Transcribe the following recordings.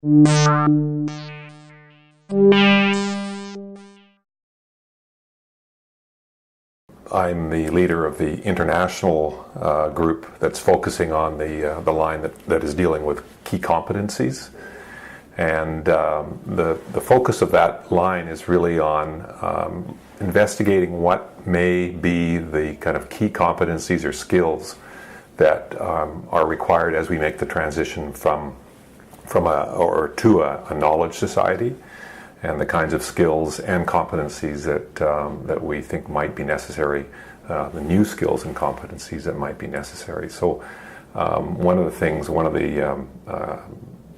I'm the leader of the international group that's focusing on the line that is dealing with key competencies. And the focus of that line is really on investigating what may be the kind of key competencies or skills that are required as we make the transition from to a knowledge society, and the kinds of skills and competencies that we think might be necessary, the new skills and competencies that might be necessary. So one of the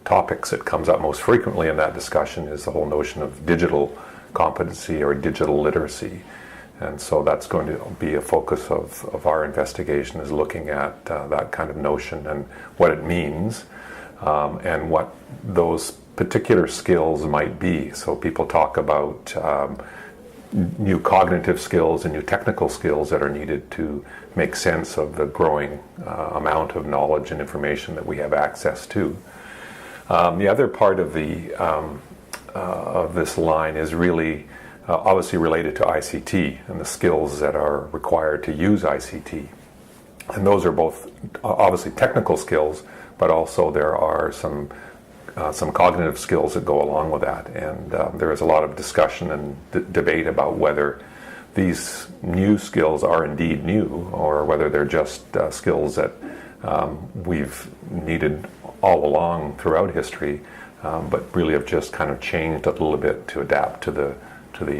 topics that comes up most frequently in that discussion is the whole notion of digital competency or digital literacy. And so that's going to be a focus of our investigation, is looking at that kind of notion and what it means, and what those particular skills might be. So people talk about new cognitive skills and new technical skills that are needed to make sense of the growing amount of knowledge and information that we have access to. The other part of this line is really obviously related to ICT and the skills that are required to use ICT. And those are both obviously technical skills, but also there are some cognitive skills that go along with that. And there is a lot of discussion and debate about whether these new skills are indeed new, or whether they're just skills that we've needed all along throughout history, but really have just kind of changed a little bit to adapt to the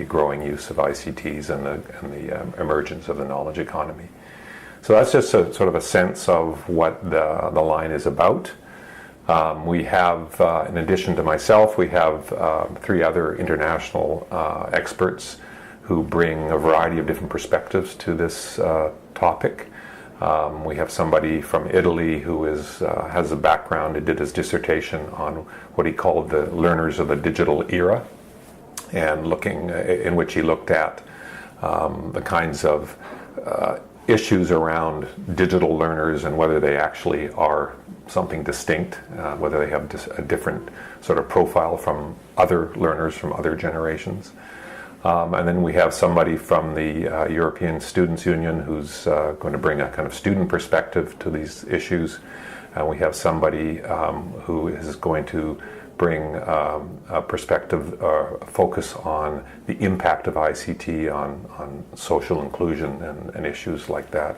growing use of ICTs and the emergence of the knowledge economy. So that's just a sort of a sense of what the line is about. We have, in addition to myself, we have 3 other international experts who bring a variety of different perspectives to this topic. We have somebody from Italy who has a background. He did his dissertation on what he called the learners of the digital era, and in which he looked at the kinds of issues around digital learners and whether they actually are something distinct, whether they have a different sort of profile from other learners from other generations. And then we have somebody from the European Students' Union who's going to bring a kind of student perspective to these issues. And we have somebody who is going to bring a perspective, focus on the impact of ICT on social inclusion and issues like that.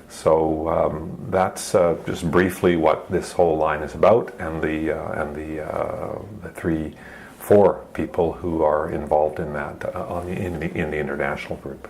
So that's just briefly what this whole line is about, and the 4 people who are involved in that in the international group.